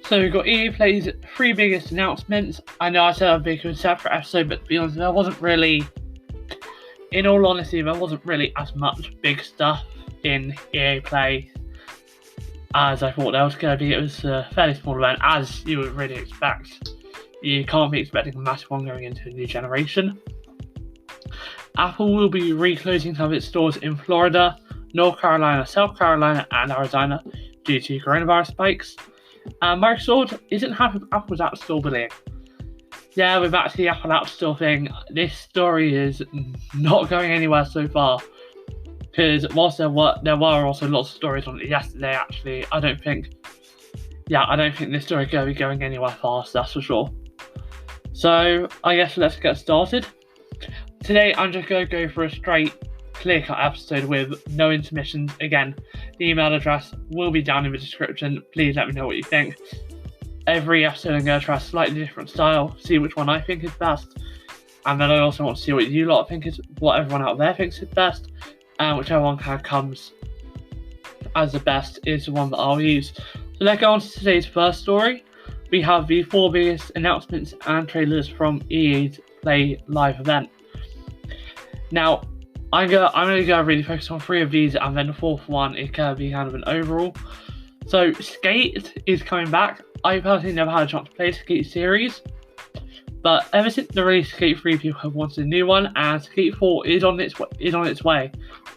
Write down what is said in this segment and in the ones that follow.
So we've got EA Play's three biggest announcements. I know I said I'd make a separate episode, but to be honest, in all honesty, there wasn't really as much big stuff in EA Play as I thought there was going to be. It was a fairly small event, as you would really expect. You can't be expecting a massive one going into a new generation. Apple will be reclosing some of its stores in Florida, North Carolina, South Carolina, and Arizona due to coronavirus spikes. Microsoft isn't happy with Apple's App Store bullying. Yeah, with back to the Apple App Store thing, this story is not going anywhere so far. Because whilst there were also lots of stories on it yesterday, actually, I don't think this story is going to be going anywhere fast, that's for sure. So, I guess let's get started. Today, I'm just going to go for a straight, clear-cut episode with no intermissions. Again, the email address will be down in the description. Please let me know what you think. Every episode I'm going to try a slightly different style, see which one I think is best, and then I also want to see what you lot think is, what everyone out there thinks is best, and whichever one kind of comes as the best is the one that I'll use. So let's go on to today's first story. We have the four biggest announcements and trailers from EA's Play Live event. Now, I'm only going to really focus on three of these, and then the fourth one is going to be kind of an overall. So, Skate is coming back. I personally never had a chance to play the Skate series, but ever since the release of Skate 3, people have wanted a new one, and Skate 4 is on its way,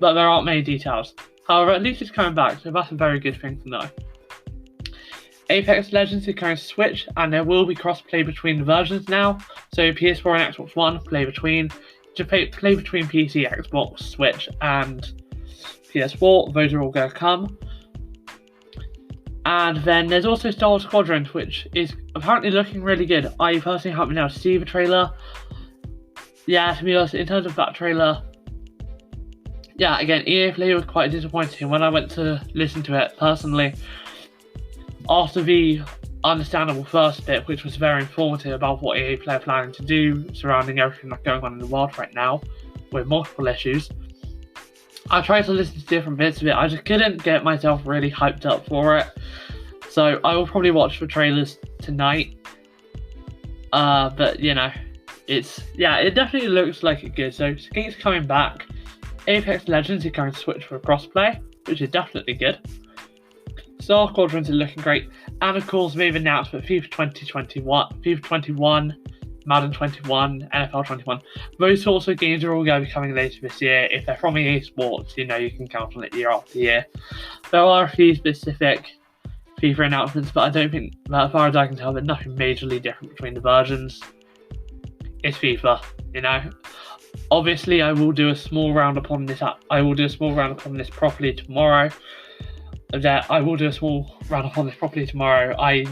but there aren't many details. However, at least it's coming back, so that's a very good thing to know. Apex Legends is coming to Switch, and there will be cross-play between the versions now, so PS4 and Xbox One play between PC, Xbox, Switch, and PS4. Those are all going to come. And then there's also Star Wars Squadrons, which is apparently looking really good. I personally haven't been able to see the trailer. Yeah, to be honest, in terms of that trailer, yeah, again, EA Play was quite disappointing when I went to listen to it personally. After the understandable first bit, which was very informative about what EA Play are planning to do surrounding everything that's going on in the world right now with multiple issues, I tried to listen to different bits of it. I just couldn't get myself really hyped up for it, so I will probably watch the trailers tonight. But you know, it definitely looks like it's good. So Skate's coming back. Apex Legends is going to Switch for crossplay, which is definitely good. Star Squadrons is looking great, and of course they've announced that FIFA 21, Madden 21, NFL 21, those sorts of games are all going to be coming later this year. If they're from EA Sports, you can count on it year after year. There are a few specific FIFA announcements, but I don't think, as far as I can tell, there's nothing majorly different between the versions. It's FIFA, Obviously, I will do a small roundup on this properly tomorrow. I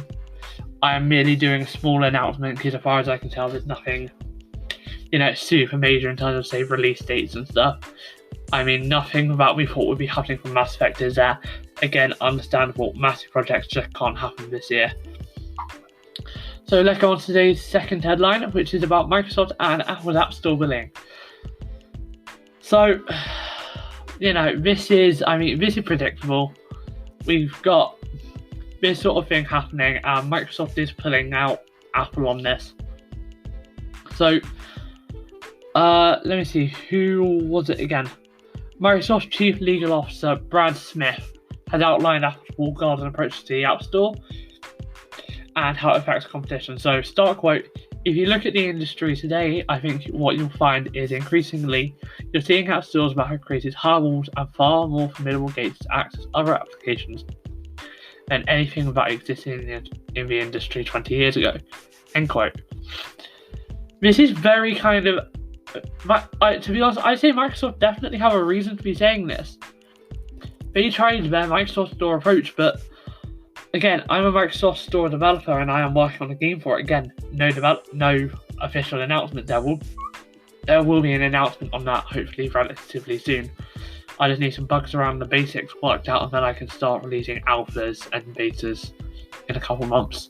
am merely doing a small announcement because, as far as I can tell, there's nothing, super major in terms of, say, release dates and stuff. I mean, nothing that we thought would be happening from Mass Effect is there. Again, understandable, massive projects just can't happen this year. So let's go on to today's second headline, which is about Microsoft and Apple's App Store bullying. So, this is predictable. We've got this sort of thing happening, and Microsoft is pulling out Apple on this. So, let me see, who was it again? Microsoft Chief Legal Officer Brad Smith has outlined Apple's walled garden approach to the App Store and how it affects competition. So, start quote, "If you look at the industry today, I think what you'll find is increasingly you're seeing app stores that have created high walls and far more formidable gates to access other applications than anything that existed in the industry 20 years ago." End quote. This is very kind of, to be honest, I'd say Microsoft definitely have a reason to be saying this. They tried their Microsoft Store approach, but again, I'm a Microsoft Store developer and I am working on a game for it. Again, no official announcement. There will be an announcement on that hopefully relatively soon. I just need some bugs around the basics worked out, and then I can start releasing alphas and betas in a couple months.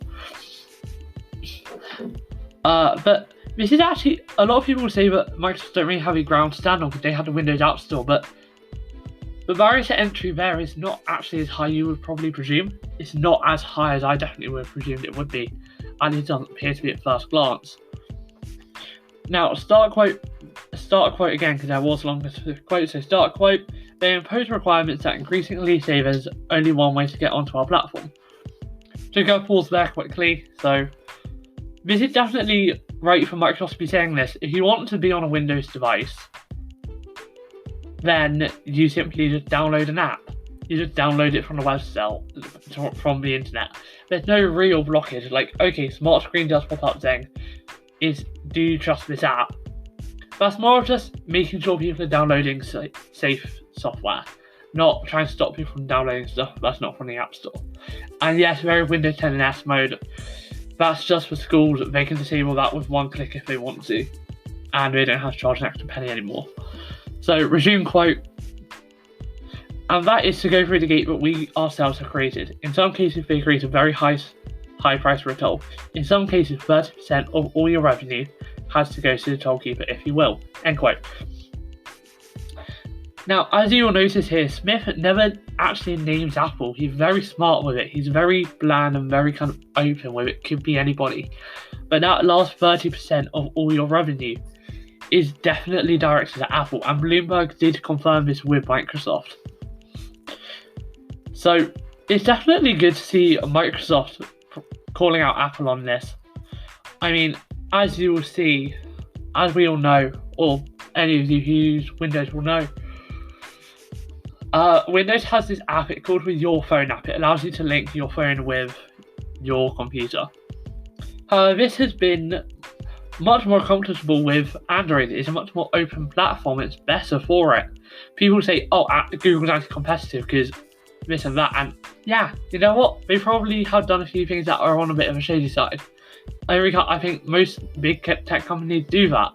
But this is actually, a lot of people say that Microsoft don't really have a ground to stand on because they had the Windows App Store, but The barrier to entry there is not actually as high you would probably presume. It's not as high as I definitely would have presumed it would be, and it doesn't appear to be at first glance. Now, start a quote again, because there was longer quote. So start a quote. They impose requirements that increasingly say there's only one way to get onto our platform. To go pause there quickly. So this is definitely right for Microsoft to be saying this. If you want to be on a Windows device, then you simply just download an app. You just download it from the website, from the internet. There's no real blockage. Like, okay, Smart Screen does pop up saying, do you trust this app? That's more of just making sure people are downloading safe software, not trying to stop people from downloading stuff that's not from the App Store. And yes, very Windows 10 and S mode. That's just for schools. They can disable that with one click if they want to, and they don't have to charge an extra penny anymore. So resume quote. And that is to go through the gate that we ourselves have created. In some cases, they create a very high price for a toll. In some cases, 30% of all your revenue has to go to the tollkeeper, if you will. End quote. Now, as you will notice here, Smith never actually names Apple. He's very smart with it. He's very bland and very kind of open with it. Could be anybody. But that last 30% of all your revenue is definitely directed at Apple. And Bloomberg did confirm this with Microsoft. So it's definitely good to see Microsoft calling out Apple on this. I mean, as you will see, as we all know, or any of you who use Windows will know, Windows has this app. It's called the Your Phone app. It allows you to link your phone with your computer. This has been much more comfortable with Android. It's a much more open platform. It's better for it. People say, oh, Google's anti-competitive because this and that. And yeah, you know what? They probably have done a few things that are on a bit of a shady side. I think most big tech companies do that.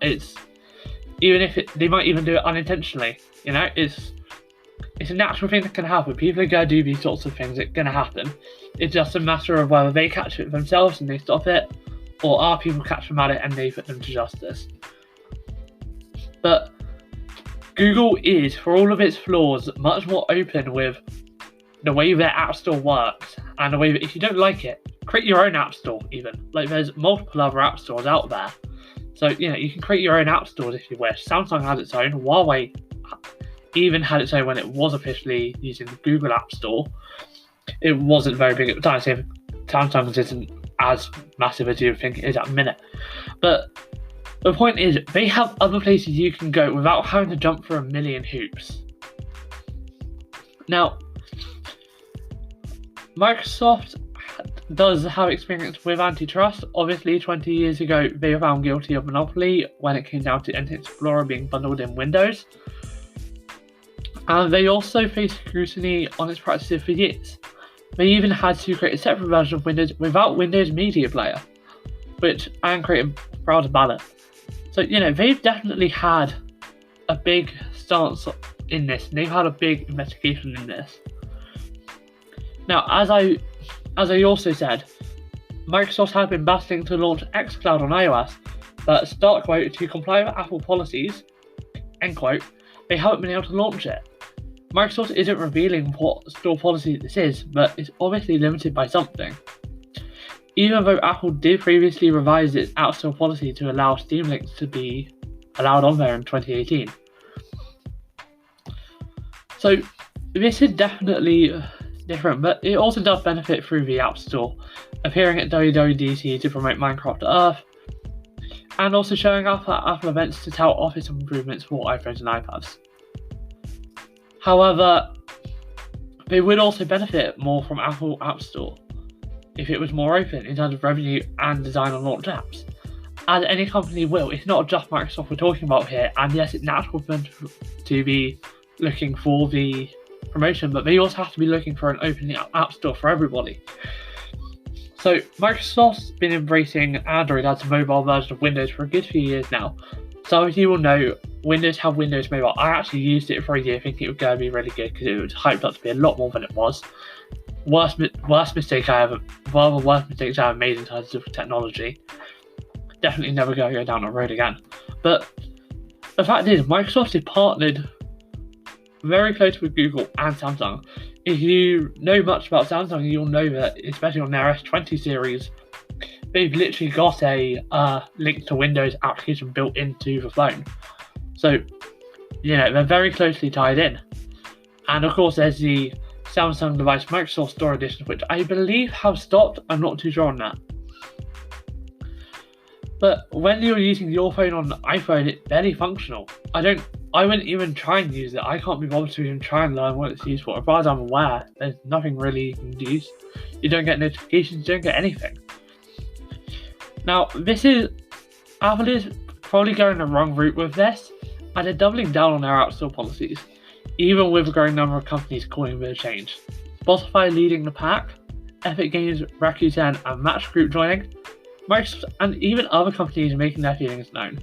They might even do it unintentionally. You know, it's a natural thing that can happen. People are going to do these sorts of things. It's going to happen. It's just a matter of whether they catch it themselves and they stop it, or our people catch them at it and they put them to justice. But Google is, for all of its flaws, much more open with the way their App Store works, and the way that if you don't like it, create your own App Store even. Like, there's multiple other App Stores out there. So, you know, you can create your own App Stores if you wish. Samsung has its own. Huawei even had its own when it was officially using the Google App Store. It wasn't very big at the time, so Samsung's isn't as massive as you would think it is at the minute. But the point is, they have other places you can go without having to jump through a million hoops. Now, Microsoft does have experience with antitrust. Obviously, 20 years ago, they were found guilty of monopoly when it came down to Internet Explorer being bundled in Windows. And they also faced scrutiny on its practices for years. They even had to create a separate version of Windows without Windows Media Player, which I am proud about it. So, you know, they've definitely had a big stance in this. They've had a big investigation in this. Now, as I also said, Microsoft have been battling to launch xCloud on iOS, but start quote, to comply with Apple policies, end quote, they haven't been able to launch it. Microsoft isn't revealing what store policy this is, but it's obviously limited by something. Even though Apple did previously revise its App Store policy to allow Steam links to be allowed on there in 2018. So this is definitely different, but it also does benefit through the App Store, appearing at WWDC to promote Minecraft Earth, and also showing up at Apple events to tout Office improvements for iPhones and iPads. However, they would also benefit more from Apple App Store if it was more open in terms of revenue and design on launch apps. As any company will, it's not just Microsoft we're talking about here, and yes, it's natural for them to be looking for the promotion, but they also have to be looking for an open App Store for everybody. So Microsoft's been embracing Android as a mobile version of Windows for a good few years now. Some of you will know Windows have Windows Mobile. I actually used it for a year thinking it was going to be really good because it was hyped up to be a lot more than it was. Worst mistakes I ever made in terms of technology. Definitely never going to go down that road again. But the fact is, Microsoft is partnered very close with Google and Samsung. If you know much about Samsung, you'll know that, especially on their S20 series, they've literally got a link to Windows application built into the phone. So, they're very closely tied in. And of course, there's the Samsung device Microsoft Store Edition, which I believe have stopped. I'm not too sure on that. But when you're using your phone on an iPhone, it's barely functional. I wouldn't even try and use it. I can't be bothered to even try and learn what it's used for. As far as I'm aware, there's nothing really you can use. You don't get notifications, you don't get anything. Now, Apple is probably going the wrong route with this, and they're doubling down on their App Store policies, even with a growing number of companies calling for a change. Spotify leading the pack, Epic Games, Rakuten, and Match Group joining, Microsoft and even other companies are making their feelings known.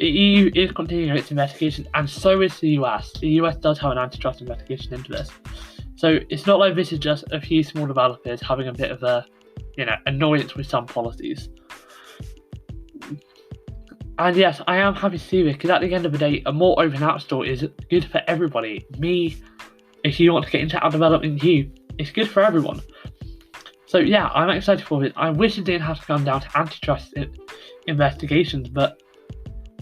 The EU is continuing its investigation, and so is the US. The US does have an antitrust investigation into this. So it's not like this is just a few small developers having a bit of a, annoyance with some policies. And yes, I am happy to see this, because at the end of the day, a more open app store is good for everybody. Me, if you want to get into app development, it's good for everyone. So yeah, I'm excited for it. I wish it didn't have to come down to antitrust investigations, but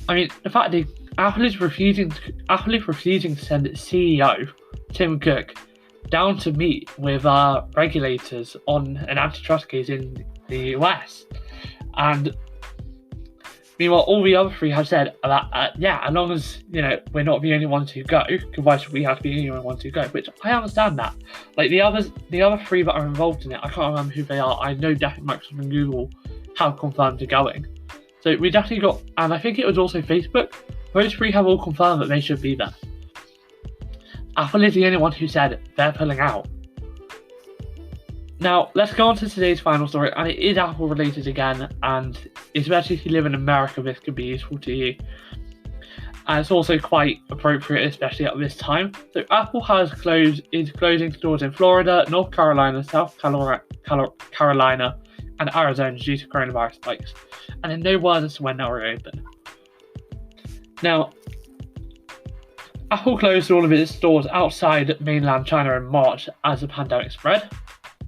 I mean, the fact that Apple is refusing to send its CEO, Tim Cook, down to meet with regulators on an antitrust case in the US. And meanwhile, all the other three have said that, as long as, we're not the only ones who go, because why should we have to be the only ones who go? Which, I understand that. Like, the other three that are involved in it, I can't remember who they are. I know definitely Microsoft and Google have confirmed they're going. So we definitely got, and I think it was also Facebook, those three have all confirmed that they should be there. Apple is the only one who said they're pulling out. Now, let's go on to today's final story, and it is Apple related again, and especially if you live in America, this could be useful to you. And it's also quite appropriate, especially at this time. So Apple is closing stores in Florida, North Carolina, South Carolina, and Arizona due to coronavirus spikes, and in no word as to when they'll reopen. Now, Apple closed all of its stores outside mainland China in March as the pandemic spread,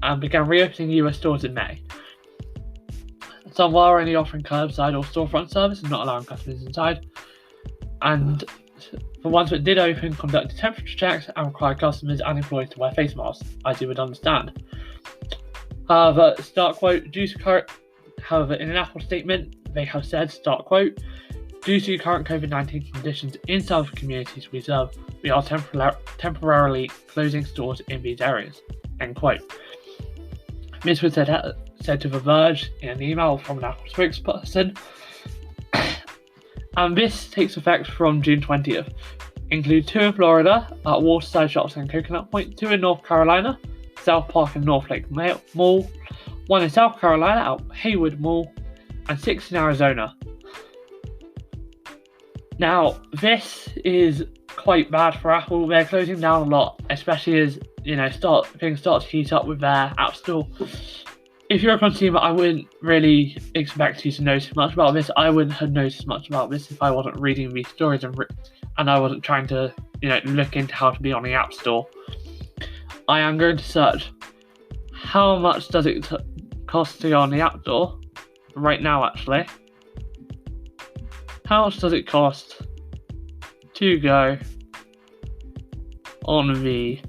and began reopening US stores in May. Some are only offering curbside or storefront service and not allowing customers inside, and the ones that did open conducted temperature checks and required customers and employees to wear face masks, as you would understand. However, in an Apple statement, they have said, start quote, due to current COVID-19 conditions in some communities we serve, we are temporarily closing stores in these areas, end quote. This was said to The Verge in an email from an Apple spokesperson, and this takes effect from June 20th. Include 2 in Florida at Waterside Shops and Coconut Point, 2 in North Carolina, South Park and North Lake Mall, 1 in South Carolina at Haywood Mall, and 6 in Arizona. Now, this is quite bad for Apple. They're closing down a lot, especially as things start to heat up with their App Store. If you're a consumer, I wouldn't really expect you to notice much about this. I wouldn't have noticed much about this if I wasn't reading these stories and I wasn't trying to, look into how to be on the App Store. I am going to search how much does it cost to go on the App Store right now, actually. How much does it cost to go on the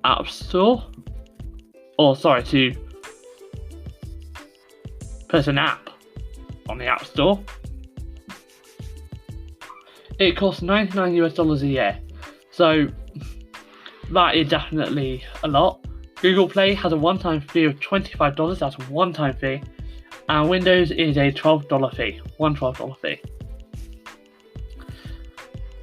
App Store? To put an app on the App Store. It costs $99 a year. So that is definitely a lot. Google Play has a one-time fee of $25. That's a one-time fee. And Windows is a $12 fee. $12 fee.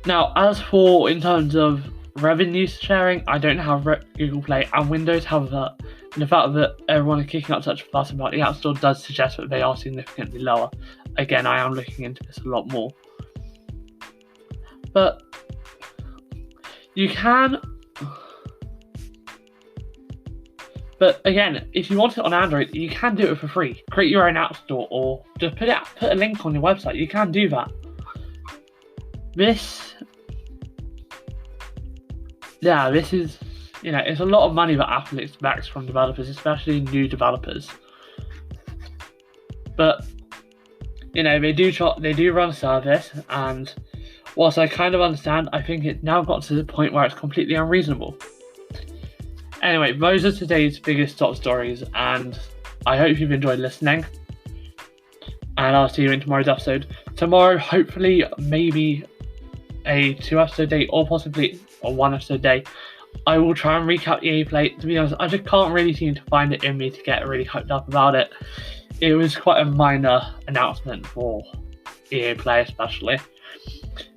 Now, as for in terms of revenue sharing, I don't have Google Play, and Windows have that. And the fact that everyone is kicking up such a fuss about the App Store does suggest that they are significantly lower. Again, I am looking into this a lot more. But you can. But again, if you want it on Android, you can do it for free. Create your own App Store, or just put a link on your website. You can do that. yeah, this is, it's a lot of money that Apple expects from developers, especially new developers. But they do run a service, and whilst I kind of understand, I think it's now got to the point where it's completely unreasonable. Anyway, those are today's biggest top stories, and I hope you've enjoyed listening. And I'll see you in tomorrow's episode. Tomorrow, hopefully, maybe a 2-episode day, or possibly a 1-episode day. I will try and recap EA Play. To be honest, I just can't really seem to find it in me to get really hyped up about it. It was quite a minor announcement for EA Play, especially.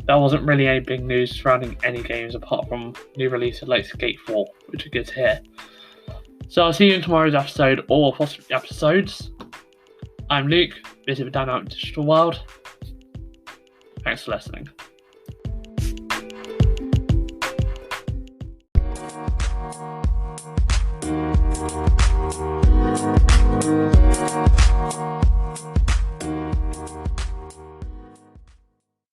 There wasn't really any big news surrounding any games apart from new releases like Skate 4, which are good to hear. So I'll see you in tomorrow's episode, or possibly episodes. I'm Luke, visit the Dynamic Digital World. Thanks for listening.